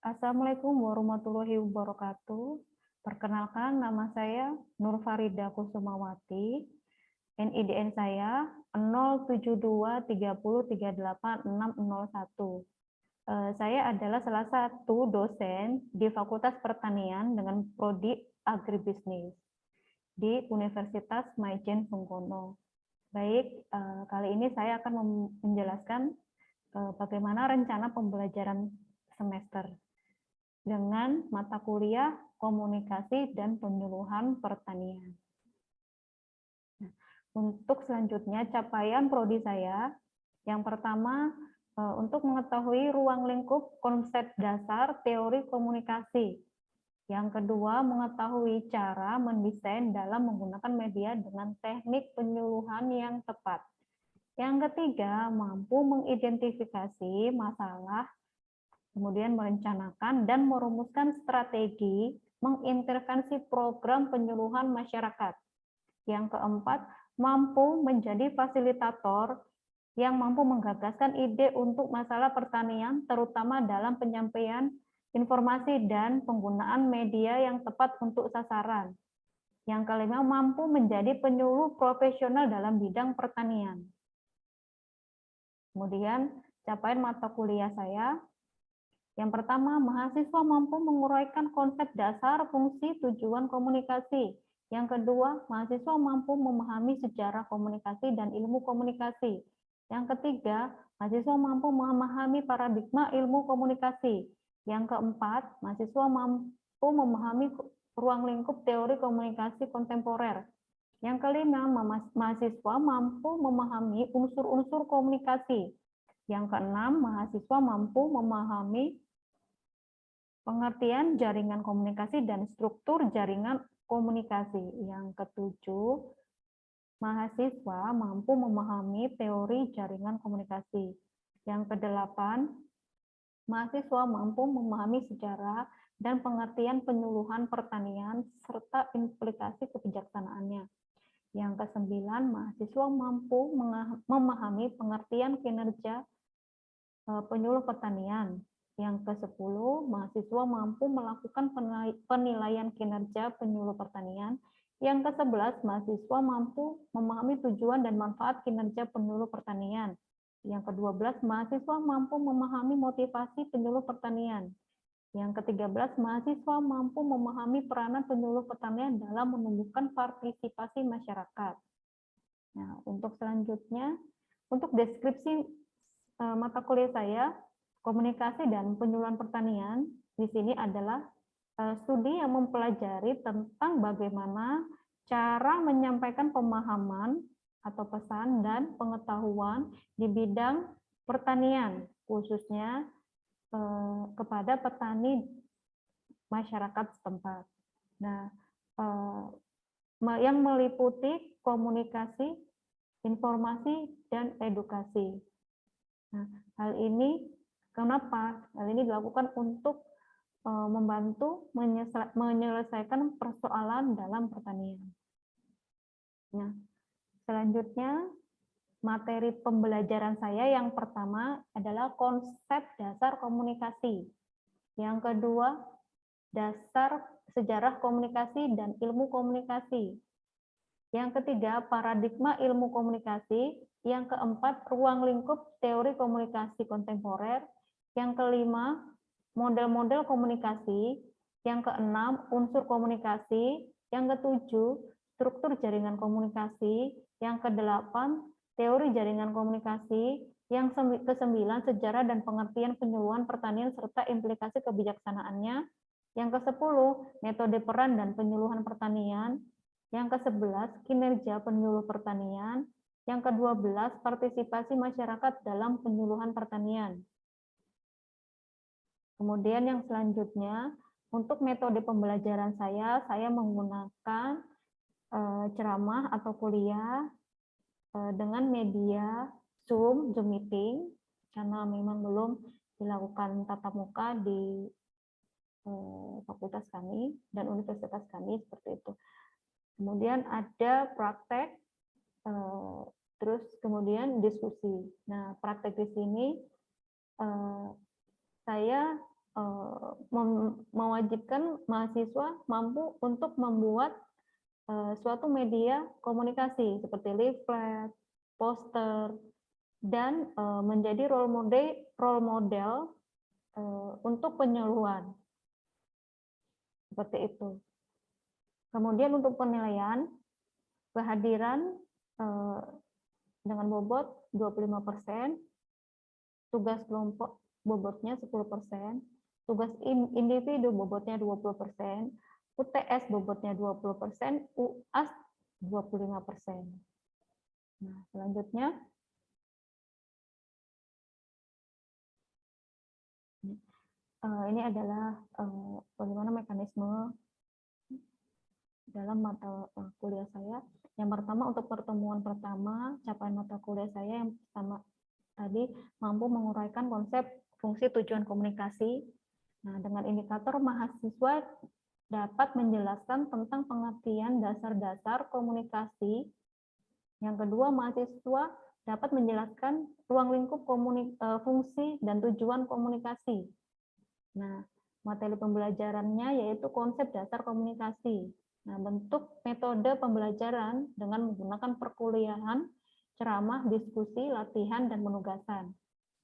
Assalamualaikum warahmatullahi wabarakatuh. Perkenalkan, nama saya Nur Farida Kusumawati. NIDN saya 0723038601. Saya adalah salah satu dosen di Fakultas Pertanian dengan prodi Agribisnis di Universitas Maijen Sungkono. Baik, kali ini saya akan menjelaskan bagaimana rencana pembelajaran semester dengan mata kuliah komunikasi dan penyuluhan pertanian. Nah, untuk selanjutnya capaian prodi saya, yang pertama untuk mengetahui ruang lingkup konsep dasar teori komunikasi. Yang kedua, mengetahui cara mendesain dalam menggunakan media dengan teknik penyuluhan yang tepat. Yang ketiga, mampu mengidentifikasi masalah, kemudian merencanakan dan merumuskan strategi mengintervensi program penyuluhan masyarakat. Yang keempat, mampu menjadi fasilitator yang mampu menggagaskan ide untuk masalah pertanian, terutama dalam penyampaian informasi dan penggunaan media yang tepat untuk sasaran. Yang kelima, mampu menjadi penyuluh profesional dalam bidang pertanian. Kemudian, capaian mata kuliah saya. Yang pertama, mahasiswa mampu menguraikan konsep dasar, fungsi, tujuan komunikasi. Yang kedua, mahasiswa mampu memahami sejarah komunikasi dan ilmu komunikasi. Yang ketiga, mahasiswa mampu memahami paradigma ilmu komunikasi. Yang keempat, mahasiswa mampu memahami ruang lingkup teori komunikasi kontemporer. Yang kelima, mahasiswa mampu memahami unsur-unsur komunikasi. Yang keenam, mahasiswa mampu memahami pengertian jaringan komunikasi dan struktur jaringan komunikasi. Yang ketujuh, mahasiswa mampu memahami teori jaringan komunikasi. Yang kedelapan, mahasiswa mampu memahami sejarah dan pengertian penyuluhan pertanian serta implikasi kebijaksanaannya. Yang kesembilan, mahasiswa mampu memahami pengertian kinerja penyuluh pertanian. Yang ke-10, mahasiswa mampu melakukan penilaian kinerja penyuluh pertanian. Yang ke-11, mahasiswa mampu memahami tujuan dan manfaat kinerja penyuluh pertanian. Yang ke-12, mahasiswa mampu memahami motivasi penyuluh pertanian. Yang ke-13, mahasiswa mampu memahami peranan penyuluh pertanian dalam menumbuhkan partisipasi masyarakat. Nah, untuk selanjutnya, untuk deskripsi mata kuliah saya, komunikasi dan penyuluhan pertanian, di sini adalah studi yang mempelajari tentang bagaimana cara menyampaikan pemahaman atau pesan dan pengetahuan di bidang pertanian, khususnya kepada petani masyarakat setempat. Nah, yang meliputi komunikasi, informasi, dan edukasi. Nah, hal ini kenapa? Hal ini dilakukan untuk membantu menyelesaikan persoalan dalam pertanian. Nah, selanjutnya materi pembelajaran saya yang pertama adalah konsep dasar komunikasi. Yang kedua, dasar sejarah komunikasi dan ilmu komunikasi. Yang ketiga, paradigma ilmu komunikasi. Yang keempat, ruang lingkup teori komunikasi kontemporer. Yang kelima, model-model komunikasi. Yang keenam, unsur komunikasi. Yang ketujuh, struktur jaringan komunikasi. Yang kedelapan, teori jaringan komunikasi. Yang kesembilan, sejarah dan pengertian penyuluhan pertanian serta implikasi kebijaksanaannya. Yang kesepuluh, metode peran dan penyuluhan pertanian. Yang ke-11, kinerja penyuluh pertanian. Yang ke-12, partisipasi masyarakat dalam penyuluhan pertanian. Kemudian yang selanjutnya, untuk metode pembelajaran saya menggunakan ceramah atau kuliah dengan media Zoom meeting, karena memang belum dilakukan tatap muka di fakultas kami dan universitas kami, seperti itu. Kemudian ada praktek, terus kemudian diskusi. Nah, praktek di sini saya mewajibkan mahasiswa mampu untuk membuat suatu media komunikasi seperti leaflet, poster, dan menjadi role model untuk penyuluhan. Seperti itu. Kemudian untuk penilaian, kehadiran dengan bobot 25%, tugas kelompok bobotnya 10%, tugas individu bobotnya 20%, UTS bobotnya 20%, UAS 25%. Nah, selanjutnya ini adalah bagaimana mekanisme dalam mata kuliah saya. Yang pertama, untuk pertemuan pertama, capaian mata kuliah saya yang pertama tadi mampu menguraikan konsep fungsi tujuan komunikasi. Nah, dengan indikator mahasiswa dapat menjelaskan tentang pengertian dasar-dasar komunikasi. Yang kedua, mahasiswa dapat menjelaskan ruang lingkup fungsi dan tujuan komunikasi. Nah, materi pembelajarannya yaitu konsep dasar komunikasi. Nah, bentuk metode pembelajaran dengan menggunakan perkuliahan, ceramah, diskusi, latihan, dan penugasan.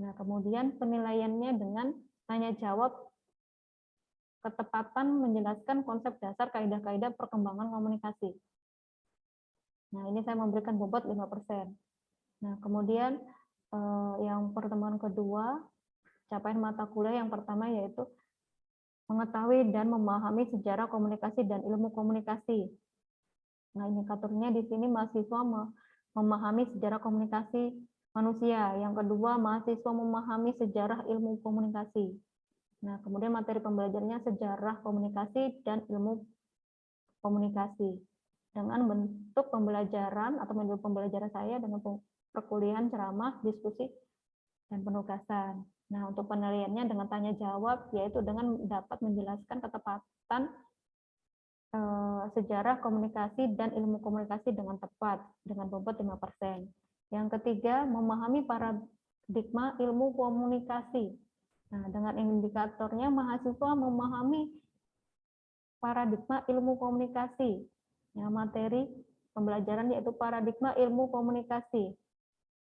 Nah, kemudian penilaiannya dengan tanya jawab, ketepatan menjelaskan konsep dasar kaidah-kaidah perkembangan komunikasi. Nah, ini saya memberikan bobot 5%. Nah, kemudian yang pertemuan kedua, capaian mata kuliah yang pertama yaitu mengetahui dan memahami sejarah komunikasi dan ilmu komunikasi. Nah, indikatornya di sini mahasiswa memahami sejarah komunikasi manusia. Yang kedua, mahasiswa memahami sejarah ilmu komunikasi. Nah, kemudian materi pembelajarannya sejarah komunikasi dan ilmu komunikasi. Dengan bentuk pembelajaran atau metode pembelajaran saya dengan perkuliahan, ceramah, diskusi, dan penugasan. Nah, untuk penilaiannya dengan tanya jawab, yaitu dengan dapat menjelaskan ketepatan sejarah komunikasi dan ilmu komunikasi dengan tepat, dengan bobot 5%. Yang ketiga, memahami paradigma ilmu komunikasi. Nah, dengan indikatornya mahasiswa memahami paradigma ilmu komunikasi. Nah, materi pembelajaran yaitu paradigma ilmu komunikasi.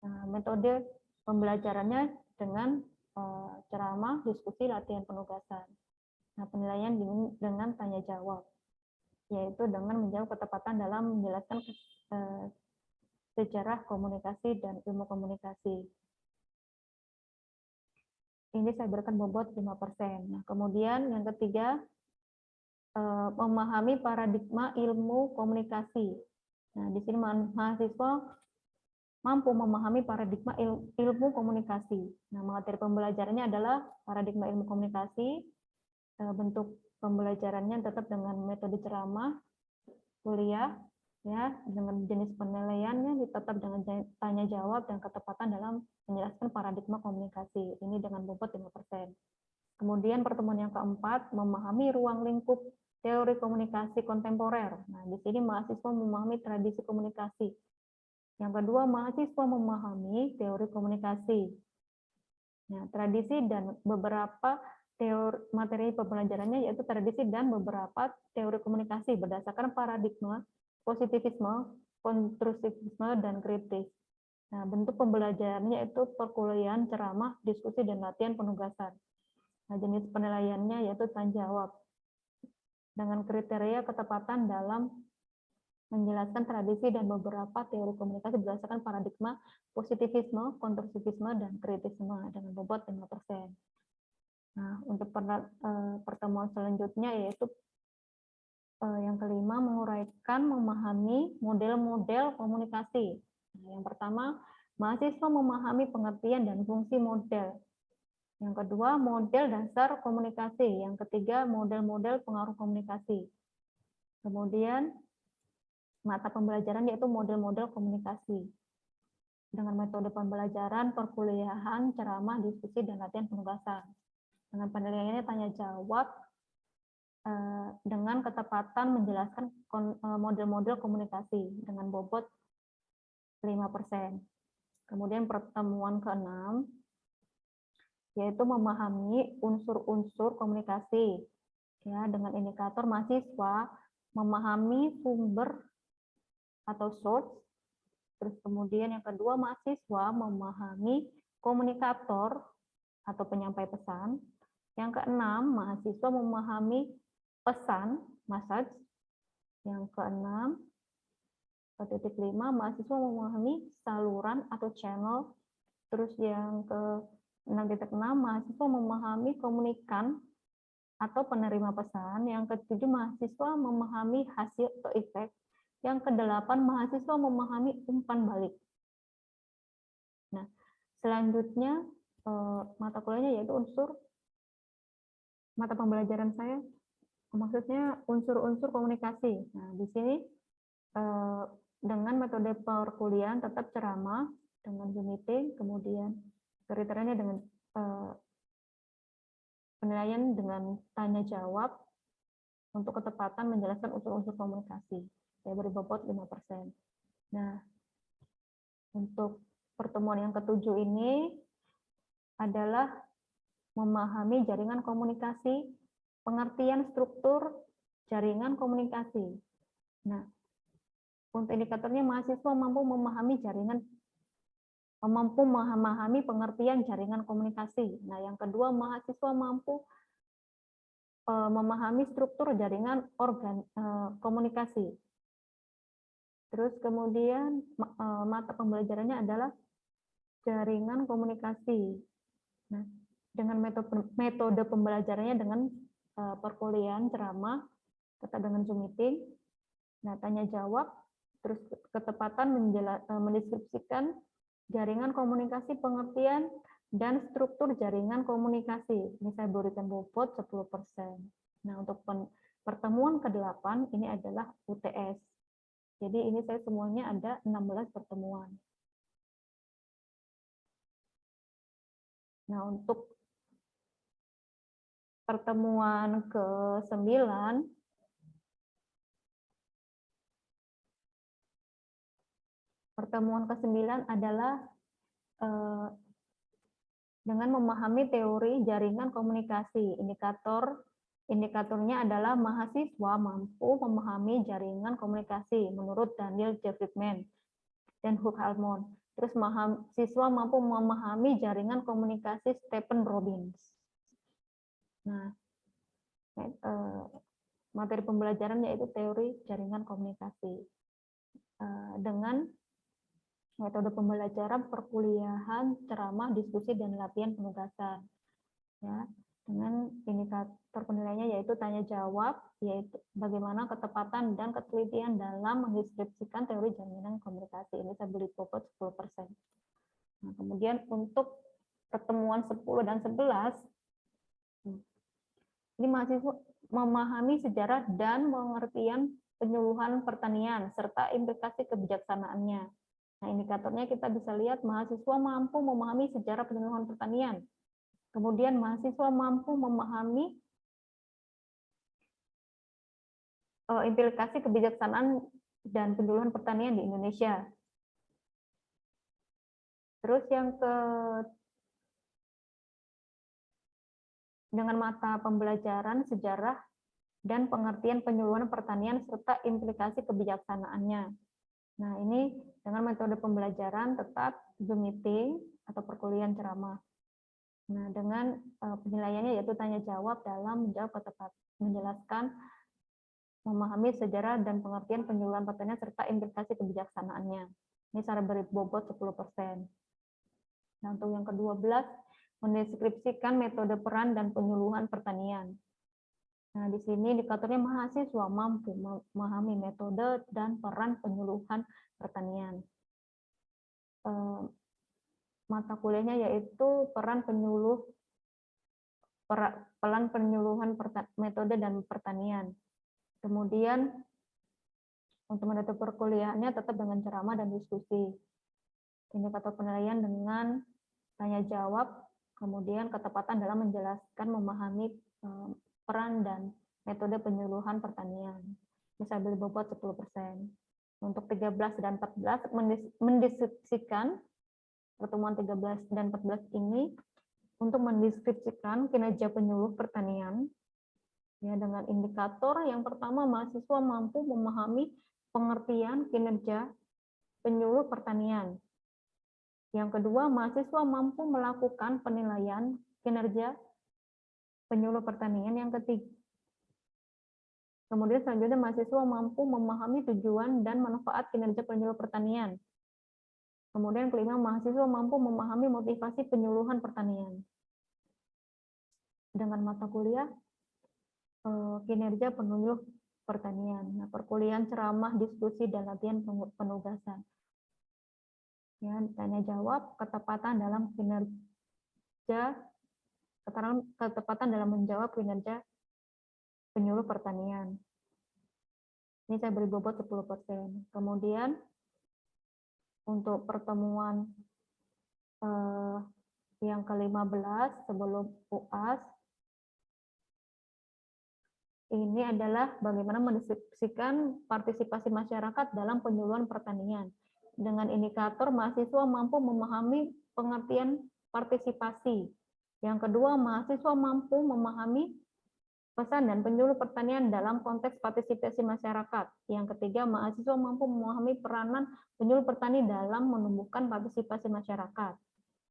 Nah, metode pembelajarannya dengan ceramah, diskusi, latihan, penugasan. Nah, penilaian dengan tanya jawab, yaitu dengan menjawab ketepatan dalam menjelaskan sejarah komunikasi dan ilmu komunikasi. Ini saya berikan bobot 5%. Nah, kemudian yang ketiga, memahami paradigma ilmu komunikasi. Nah, di sini mahasiswa mampu memahami paradigma ilmu komunikasi. Nah, materi pembelajarannya adalah paradigma ilmu komunikasi. Bentuk pembelajarannya tetap dengan metode ceramah, kuliah, ya, dengan jenis penilaiannya tetap dengan tanya jawab dan ketepatan dalam menjelaskan paradigma komunikasi. Ini dengan bobot 5%. Kemudian pertemuan yang keempat, memahami ruang lingkup teori komunikasi kontemporer. Nah, di sini mahasiswa memahami tradisi komunikasi. Yang kedua, mahasiswa memahami teori komunikasi. Nah, tradisi dan beberapa materi pembelajarannya yaitu tradisi dan beberapa teori komunikasi berdasarkan paradigma positivisme, konstruktivisme, dan kritis. Nah, bentuk pembelajarannya yaitu perkuliahan, ceramah, diskusi, dan latihan penugasan. Nah, jenis penilaiannya yaitu tanya jawab dengan kriteria ketepatan dalam menjelaskan tradisi dan beberapa teori komunikasi berdasarkan paradigma positivisme, konstruktivisme, dan kritisme dengan bobot 5%. Nah, untuk pertemuan selanjutnya yaitu yang kelima, menguraikan memahami model-model komunikasi. Nah, yang pertama, mahasiswa memahami pengertian dan fungsi model. Yang kedua, model dasar komunikasi. Yang ketiga, model-model pengaruh komunikasi. Kemudian, mata pembelajaran yaitu model-model komunikasi. Dengan metode pembelajaran, perkuliahan, ceramah, diskusi, dan latihan penugasan. Dengan penilaiannya tanya jawab, dengan ketepatan menjelaskan model-model komunikasi dengan bobot 5%. Kemudian pertemuan ke-6, yaitu memahami unsur-unsur komunikasi. Ya, dengan indikator mahasiswa memahami sumber atau source. Terus kemudian yang kedua, mahasiswa memahami komunikator atau penyampai pesan. Yang keenam, mahasiswa memahami pesan, message. Yang keenam, titik 5, mahasiswa memahami saluran atau channel. Terus yang ke 6.6, mahasiswa memahami komunikan atau penerima pesan. Yang ke-7, mahasiswa memahami hasil atau efek. Yang ke-8, mahasiswa memahami umpan balik. Nah, selanjutnya mata kuliahnya yaitu mata pembelajaran saya, maksudnya unsur-unsur komunikasi. Nah, di sini dengan metode perkuliahan tetap ceramah dengan Zoom meeting, kemudian kriterianya dengan penilaian dengan tanya jawab untuk ketepatan menjelaskan unsur-unsur komunikasi. Saya beri bobot 5%. Nah, untuk pertemuan yang ke-7 ini adalah memahami jaringan komunikasi, pengertian struktur jaringan komunikasi. Nah, untuk indikatornya mahasiswa mampu memahami pengertian jaringan komunikasi. Nah, yang kedua, mahasiswa mampu memahami struktur jaringan komunikasi. Terus kemudian mata pembelajarannya adalah jaringan komunikasi. Nah, dengan metode pembelajarannya dengan perkuliahan ceramah, tetap dengan Zoom meeting, nah tanya jawab, terus ketepatan mendeskripsikan jaringan komunikasi, pengertian dan struktur jaringan komunikasi. Ini saya berikan bobot 10%. Nah, untuk pertemuan ke-8 ini adalah UTS. Jadi ini saya semuanya ada 16 pertemuan. Nah, untuk pertemuan ke-9 adalah dengan memahami teori jaringan komunikasi. Indikatornya adalah mahasiswa mampu memahami jaringan komunikasi menurut Daniel J. Friedman dan Hugh Almond. Terus mahasiswa mampu memahami jaringan komunikasi Stephen Robbins. Nah, materi pembelajaran yaitu teori jaringan komunikasi. Dengan metode pembelajaran perkuliahan, ceramah, diskusi, dan latihan penugasan. Ya, dengan indikator penilaiannya yaitu tanya jawab, yaitu bagaimana ketepatan dan ketelitian dalam mendeskripsikan teori jaringan komunikasi. Ini saya beri bobot 10%. Nah, kemudian untuk pertemuan 10 dan 11, ini mahasiswa memahami sejarah dan pengertian penyuluhan pertanian serta implikasi kebijaksanaannya. Nah, indikatornya kita bisa lihat mahasiswa mampu memahami sejarah penyuluhan pertanian. Kemudian mahasiswa mampu memahami implikasi kebijaksanaan dan penyuluhan pertanian di Indonesia. Terus yang dengan mata pembelajaran sejarah dan pengertian penyuluhan pertanian serta implikasi kebijaksanaannya. Nah, ini dengan metode pembelajaran tetap Zoom meeting atau perkuliahan ceramah. Nah, dengan penilaiannya yaitu tanya jawab dalam menjelaskan, memahami sejarah dan pengertian penyuluhan pertanian serta implikasi kebijaksanaannya. Ini cara beri bobot 10%. Nah, untuk yang ke-12, mendeskripsikan metode peran dan penyuluhan pertanian. Nah, di sini indikatornya mahasiswa mampu memahami metode dan peran penyuluhan pertanian. Mata kuliahnya yaitu peran penyuluhan metode dan pertanian. Kemudian untuk metode perkuliahannya tetap dengan ceramah dan diskusi. Indikator penilaian dengan tanya jawab, kemudian ketepatan dalam menjelaskan, memahami peran dan metode penyuluhan pertanian. Bisa beri bobot 10%. Untuk 13 dan 14 mendeskripsikan pertemuan 13 dan 14 ini untuk mendeskripsikan kinerja penyuluh pertanian ya dengan indikator yang pertama, mahasiswa mampu memahami pengertian kinerja penyuluh pertanian. Yang kedua, mahasiswa mampu melakukan penilaian kinerja penyuluh pertanian. Yang ketiga, kemudian selanjutnya mahasiswa mampu memahami tujuan dan manfaat kinerja penyuluh pertanian. Kemudian kelima, mahasiswa mampu memahami motivasi penyuluhan pertanian. Dengan mata kuliah kinerja penyuluh pertanian. Nah, perkuliahan ceramah, diskusi, dan latihan penugasan. Ya, tanya jawab, ketepatan dalam kinerja, ketepatan dalam menjawab kinerja penyuluh pertanian. Ini saya beri bobot 10%. Kemudian untuk pertemuan yang ke-15 sebelum UAS, ini adalah bagaimana mendeskripsikan partisipasi masyarakat dalam penyuluhan pertanian. Dengan indikator mahasiswa mampu memahami pengertian partisipasi. Yang kedua, mahasiswa mampu memahami pesan dan penyuluh pertanian dalam konteks partisipasi masyarakat. Yang ketiga, mahasiswa mampu memahami peranan penyuluh petani dalam menumbuhkan partisipasi masyarakat.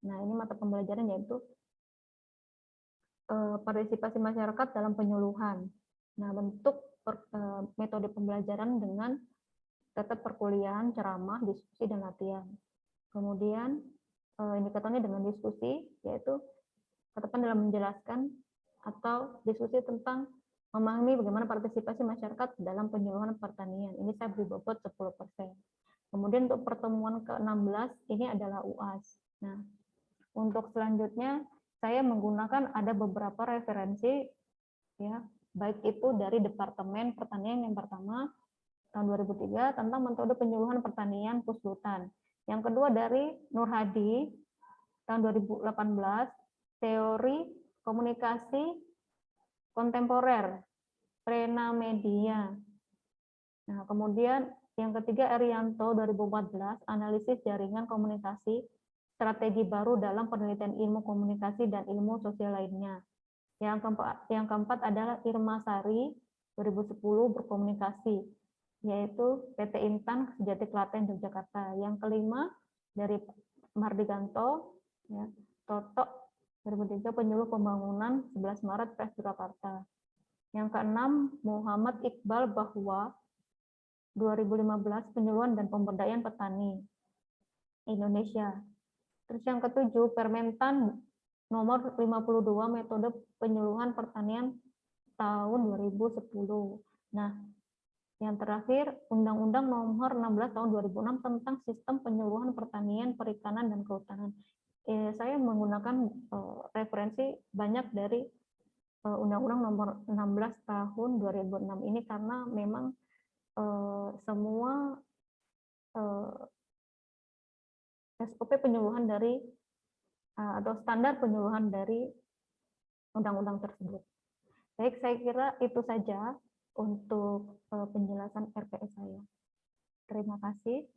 Nah, ini mata pembelajaran yaitu partisipasi masyarakat dalam penyuluhan. Nah, bentuk metode pembelajaran dengan tetap perkuliahan, ceramah, diskusi, dan latihan. Kemudian indikatornya dengan diskusi, yaitu ketepatan dalam menjelaskan atau diskusi tentang memahami bagaimana partisipasi masyarakat dalam penyuluhan pertanian. Ini saya beri bobot 10%. Kemudian untuk pertemuan ke-16 ini adalah UAS. Nah, untuk selanjutnya saya menggunakan ada beberapa referensi ya, baik itu dari Departemen Pertanian yang pertama tahun 2003 tentang metode penyuluhan pertanian Puslutan. Yang kedua dari Nur Hadi tahun 2018 teori komunikasi kontemporer Prena Media. Nah, kemudian yang ketiga Erianto 2014 analisis jaringan komunikasi strategi baru dalam penelitian ilmu komunikasi dan ilmu sosial lainnya. Yang keempat adalah Irma Sari 2010 berkomunikasi, yaitu PT Intan Sejati Klaten Yogyakarta. Yang kelima dari Mardiganto, ya, Toto 2003 penyuluh pembangunan 11 Maret Pres Surakarta. Yang keenam Muhammad Iqbal Bahwa 2015 penyuluhan dan pemberdayaan petani Indonesia. Terus yang ketujuh Permentan nomor 52 metode penyuluhan pertanian tahun 2010. Nah, yang terakhir Undang-Undang nomor 16 tahun 2006 tentang sistem penyuluhan pertanian, perikanan, dan kehutanan. Saya menggunakan referensi banyak dari Undang-Undang nomor 16 tahun 2006 ini karena memang semua SOP penyuluhan dari atau standar penyuluhan dari undang-undang tersebut. Baik, saya kira itu saja untuk penjelasan RPS saya. Terima kasih.